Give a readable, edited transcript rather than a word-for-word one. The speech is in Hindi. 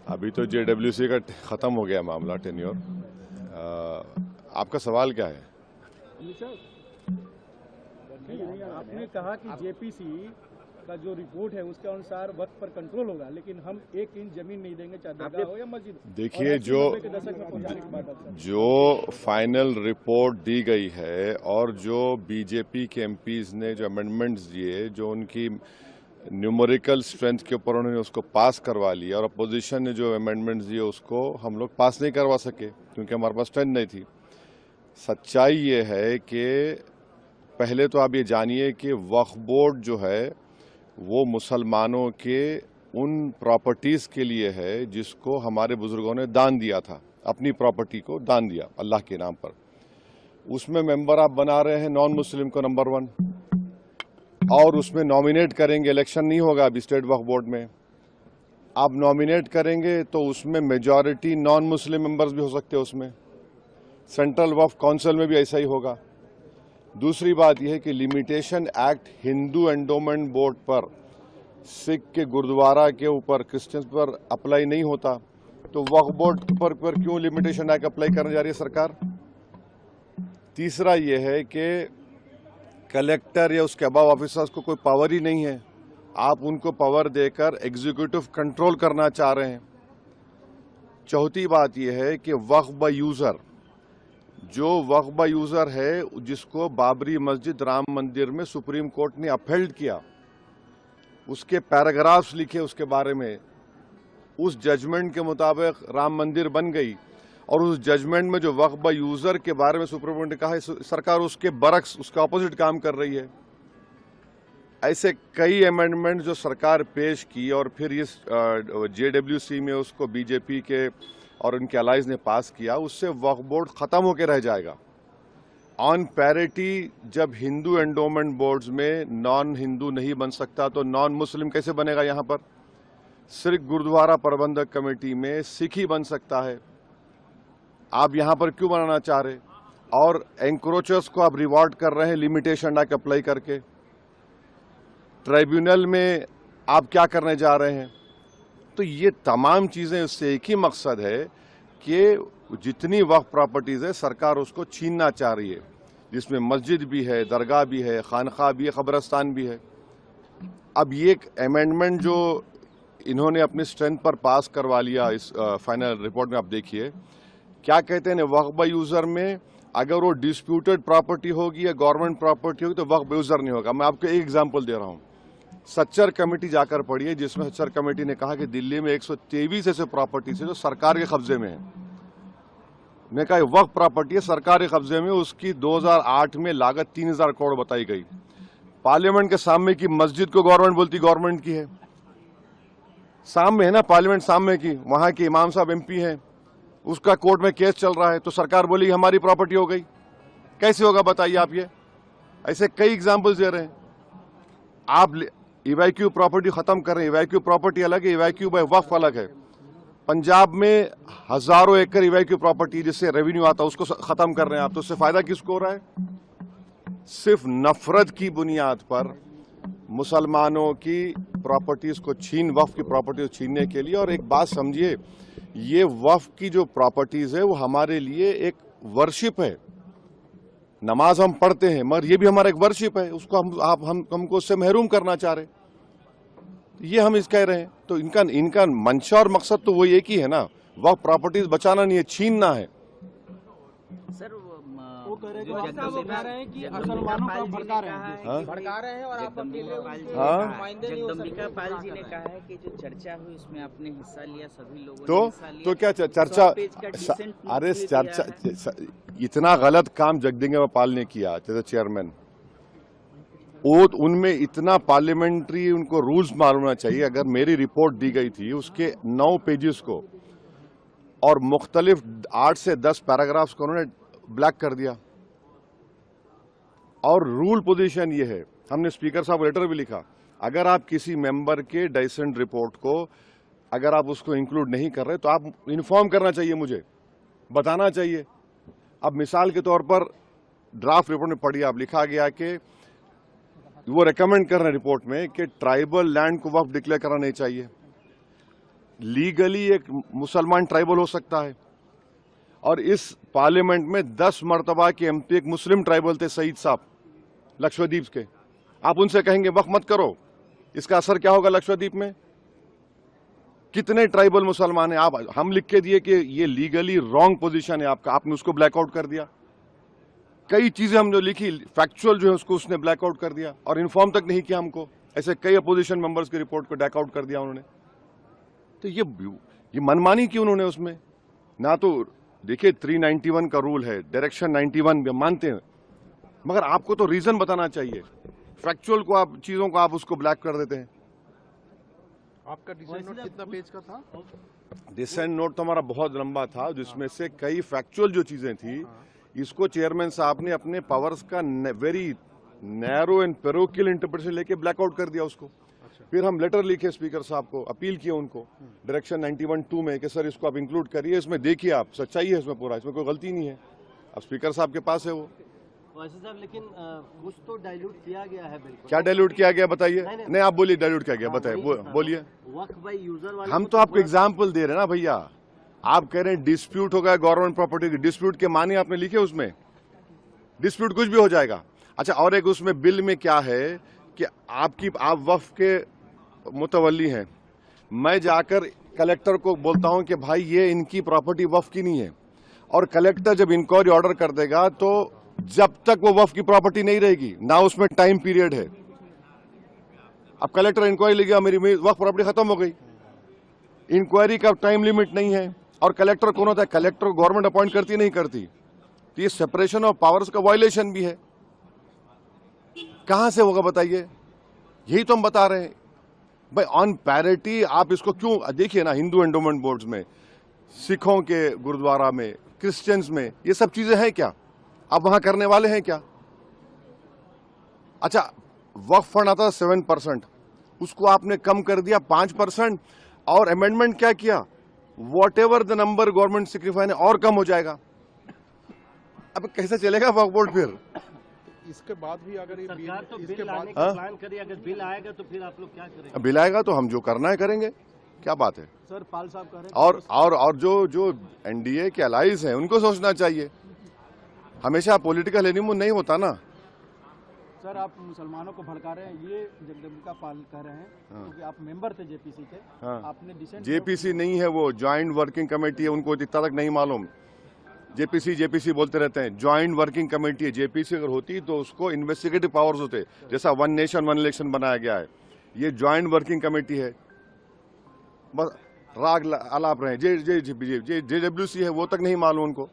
अभी तो जेडब्ल्यूसी का ख़त्म हो गया मामला टेन्योर। आपका सवाल क्या है? आपने कहा कि जेपीसी का जो रिपोर्ट है उसके अनुसार वक्त पर कंट्रोल होगा, लेकिन हम 1 इंच जमीन नहीं देंगे, चाहे दरगाह हो या मस्जिद। देखिए, जो फाइनल रिपोर्ट दी गई है और जो बीजेपी के एमपीज ने जो अमेंडमेंट्स दिए, जो उनकी न्यूमेरिकल स्ट्रेंथ के ऊपर उन्होंने उसको पास करवा लिया, और अपोजिशन ने जो अमेंडमेंट्स दिए उसको हम लोग पास नहीं करवा सके क्योंकि हमारे पास स्ट्रेंथ नहीं थी। सच्चाई ये है कि पहले तो आप ये जानिए कि वक्फ बोर्ड जो है वो मुसलमानों के उन प्रॉपर्टीज़ के लिए है जिसको हमारे बुजुर्गों ने दान दिया था, अपनी प्रॉपर्टी को दान दिया अल्लाह के नाम पर। उसमें मेंबर आप बना रहे हैं नॉन मुस्लिम को नंबर 1, और उसमें नॉमिनेट करेंगे, इलेक्शन नहीं होगा अभी स्टेट वक्फ बोर्ड में। आप नॉमिनेट करेंगे तो उसमें मेजॉरिटी नॉन मुस्लिम मेंबर्स भी हो सकते हैं उसमें। सेंट्रल वक्फ काउंसिल में भी ऐसा ही होगा। दूसरी बात यह है कि limitation act Hindu endowment board पर, सिख के गुरुद्वारा के ऊपर, क्रिश्चियंस पर अप्लाई नहीं होता, तो वक्फ बोर्ड पर क्यों लिमिटेशन एक्ट अप्लाई करने जा रही है सरकार? तीसरा यह है कि कलेक्टर या उसके अबाव ऑफिसर्स को कोई पावर ही नहीं है, आप उनको पावर देकर एग्जीक्यूटिव कंट्रोल करना चाह रहे हैं। चौथी बात यह है कि वक्फ बाय यूजर, जो वक्फ बाय यूजर है जिसको बाबरी मस्जिद राम मंदिर में सुप्रीम कोर्ट ने अपहेल्ड किया, उसके पैराग्राफ्स लिखे उसके बारे में, उस जजमेंट के मुताबिक राम मंदिर बन गई, और उस जजमेंट में जो वक्फ बाय यूजर के बारे में सुप्रीम कोर्ट ने कहा है, सरकार उसके बरक्स, उसका ऑपोजिट काम कर रही है। ऐसे कई अमेंडमेंट जो सरकार पेश की और फिर इस जेडब्ल्यूसी में उसको बीजेपी के और उनके अलाइज ने पास किया, उससे वक्फ बोर्ड खत्म होकर रह जाएगा। ऑन पैरिटी, जब हिंदू एंडोमेंट बोर्ड्स में नॉन हिंदू नहीं बन सकता तो नॉन मुस्लिम कैसे बनेगा? यहाँ पर सिर्फ गुरुद्वारा प्रबंधक कमेटी में सिख ही बन सकता है, आप यहाँ पर क्यों बनाना चाह रहे? और एंक्रोचर्स को आप रिवॉर्ड कर रहे हैं लिमिटेशन एक्ट अप्लाई करके। ट्राइब्यूनल में आप क्या करने जा रहे हैं? तो ये तमाम चीजें, उससे एक ही मकसद है कि जितनी वक्फ प्रॉपर्टीज है सरकार उसको छीनना चाह रही है, जिसमें मस्जिद भी है, दरगाह भी है, खानखा भी है, कब्रस्तान भी है। अब ये एक अमेंडमेंट जो इन्होंने अपनी स्ट्रेंथ पर पास करवा लिया, इस फाइनल रिपोर्ट में आप देखिए क्या कहते हैं, वक्फ बाय यूजर में अगर वो डिस्प्यूटेड प्रॉपर्टी होगी या गवर्नमेंट प्रॉपर्टी होगी तो वक्फ बाय यूजर नहीं होगा। मैं आपको एक एग्जांपल दे रहा हूं, सच्चर कमेटी जाकर पढ़िए, जिसमें सच्चर कमेटी ने कहा कि दिल्ली में 123 ऐसे प्रॉपर्टीज है जो सरकार के कब्जे में है। मैं कहा वक्फ प्रॉपर्टी है सरकार के कब्जे में, उसकी 2008 में लागत 3000 करोड़ बताई गई। पार्लियामेंट के सामने की मस्जिद को गवर्नमेंट बोलती गवर्नमेंट की है, सामने है ना पार्लियामेंट सामने की, वहां के इमाम साहब एमपी हैं, उसका कोर्ट में केस चल रहा है, तो सरकार बोली हमारी प्रॉपर्टी हो गई। कैसे होगा बताइए आप? ये ऐसे कई एग्जाम्पल्स दे रहे हैं। आप इवैक्यू प्रॉपर्टी खत्म कर रहे हैं, इवैक्यू प्रॉपर्टी अलग है, इवैक्यू बाय वक्फ अलग है। पंजाब में हजारों एकड़ इवैक्यू प्रॉपर्टी जिससे रेवेन्यू आता है उसको खत्म कर रहे हैं आप, तो उससे फायदा किसको हो रहा है? सिर्फ नफरत की बुनियाद पर मुसलमानों की प्रॉपर्टीज को वक्फ की प्रॉपर्टी को छीनने के लिए। और एक बात समझिए, ये वक्फ की जो प्रॉपर्टीज है वो हमारे लिए एक वर्शिप है। नमाज हम पढ़ते हैं मगर ये भी हमारा एक वर्शिप है, उसको हमको उससे महरूम करना चाह रहे, ये हम इस कह रहे हैं। तो इनका मंशा और मकसद तो वो एक ही है ना, वक्फ प्रॉपर्टीज बचाना नहीं है, छीनना है। सर वो कह रहे हैं कि मुसलमानों को भड़का रहे हैं और आप जगदम्बिका पाल जी ने कहा है कि जो चर्चा हुई उसमें आपने हिस्सा लिया, सभी लोगों ने हिस्सा लिया। तो क्या चर्चा? अरे चर्चा, इतना गलत काम जगदम्बिका पाल ने किया चेयरमैन, वो उनमें इतना पार्लियामेंट्री उनको रूल्स मालूम होना चाहिए। अगर मेरी रिपोर्ट दी गई थी उसके 9 पेजेस को और मुख्तलिफ 8 से 10 पैराग्राफ्स को उन्होंने ब्लैक कर दिया। और रूल पोजीशन ये है, हमने स्पीकर साहब को लेटर भी लिखा, अगर आप किसी मेंबर के डाइसेंट रिपोर्ट को अगर आप उसको इंक्लूड नहीं कर रहे तो आप इन्फॉर्म करना चाहिए, मुझे बताना चाहिए। अब मिसाल के तौर पर ड्राफ्ट रिपोर्ट में पढ़िए, आप लिखा गया कि वो रेकमेंड कर रहे हैं रिपोर्ट में कि ट्राइबल लैंड को वक्फ डिक्लेयर करना नहीं चाहिए। लीगली एक मुसलमान ट्राइबल हो सकता है, और इस पार्लियामेंट में 10 मर्तबा के एमपी एक मुस्लिम ट्राइबल थे, सईद साहब लक्षद्वीप के। आप उनसे कहेंगे वक्फ मत करो, इसका असर क्या होगा लक्षद्वीप में? कितने ट्राइबल मुसलमान हैं? आप हम लिख के दिए कि ये लीगली रॉन्ग पोजीशन है आपका, आपने उसको ब्लैकआउट कर दिया। कई चीजें हम जो लिखी फैक्चुअल जो है उसको उसने ब्लैकआउट कर दिया, और इन्फॉर्म तक नहीं किया हमको। ऐसे कई अपोजिशन मेंबर्स की रिपोर्ट को बैकआउट कर दिया उन्होंने। तो ये मनमानी की उन्होंने उसमें ना, तो देखिए 391 का रूल है, डायरेक्शन 91 भी मानते हैं, मगर आपको तो रीजन बताना चाहिए। फैक्चुअल को आप चीजों को आप उसको ब्लैक कर देते हैं। आपका डिसेंट नोट कितना पेज का था? डिसेंट नोट तो हमारा बहुत लंबा था, जिसमें से कई फैक्चुअल जो चीजें थी, इसको चेयरमैन साहब ने अपने पावर्स का very narrow and parochial interpretation लेके ब्लैकआउट कर दिया उसको। फिर हम लेटर लिखे स्पीकर साहब को, अपील किए उनको डायरेक्शन 91(2) में कि सर इसको आप इंक्लूड करिए, इसमें देखिए आप सच्चाई है इसमें पूरा, इसमें कोई गलती नहीं है। अब स्पीकर साहब के पास है वो। साहब लेकिन कुछ तो डाइल्यूट किया गया है बिल्कुल। क्या डाइल्यूट किया गया बताइए? नहीं आप बोलिए डाइल्यूट किया गया, बताइए बोलिए। वक्फ बाय यूजर वाले हम तो आपको एग्जाम्पल दे रहे हैं ना भैया। आप कह रहे हैं डिस्प्यूट हो गया गवर्नमेंट प्रॉपर्टी की, डिस्प्यूट के माने आपने लिखे उसमें, डिस्प्यूट कुछ भी हो जाएगा। अच्छा, और एक उसमें बिल में क्या है कि आप वक्फ के मुतवल्ली हैं, मैं जाकर कलेक्टर को बोलता हूं कि भाई ये इनकी प्रॉपर्टी वक्फ की नहीं है, और कलेक्टर जब इंक्वायरी ऑर्डर कर देगा तो जब तक वो वक्फ की प्रॉपर्टी नहीं रहेगी ना उसमें टाइम पीरियड है। अब कलेक्टर इंक्वायरी लेगा, मेरी वक्फ प्रॉपर्टी खत्म हो गई, इंक्वायरी का टाइम लिमिट नहीं है। और कलेक्टर कौन होता है? कलेक्टर गवर्नमेंट अपॉइंट करती नहीं करती, तो ये सेपरेशन ऑफ पावर्स का वायलेशन भी है। कहां से होगा बताइए? यही तो हम बता रहे हैं भाई, ऑन पैरिटी आप इसको क्यों देखिए ना, हिंदू एंडोमेंट बोर्ड्स में, सिखों के गुरुद्वारा में, क्रिश्चियंस में, ये सब चीजें हैं क्या? आप वहां करने वाले हैं क्या? अच्छा, वक्फ फंड आता था 7%, उसको आपने कम कर दिया 5%, और अमेंडमेंट क्या किया? What ever the number government sacrifice है और कम हो जाएगा। अब कैसे चलेगा वक्फ बोर्ड? फिर इसके बाद भी अगर ये सरकार तो इसके बिल बाद लाने का प्लान करिए, अगर बिल आएगा तो फिर आप लोग क्या करेंगे? बिल आएगा तो हम जो करना है करेंगे, क्या बात है। सर पाल साहब कह रहे हैं और जो एनडीए के अलाइज हैं उनको सोचना चाहिए, हमेशा पॉलिटिकल एनिमो नहीं होता ना। सर आप मुसलमानों को भड़का रहे हैं, ये जगदम्बिका पाल कह रहे हैं, क्योंकि आप मेंबर थे जेपीसी के। हाँ। आपने डिसेंट जेपीसी नहीं है वो, ज्वाइंट वर्किंग कमेटी है, उनको इतना तक नहीं मालूम। जेपीसी बोलते रहते हैं, ज्वाइंट वर्किंग कमेटी है। जेपीसी अगर होती तो उसको इन्वेस्टिगेटिव पावर्स होते, जैसा वन नेशन वन इलेक्शन बनाया गया है। ये ज्वाइंट वर्किंग कमेटी है, बस राग आलाप रहे। जेडब्ल्यूसी है, वो तक नहीं मालूम उनको।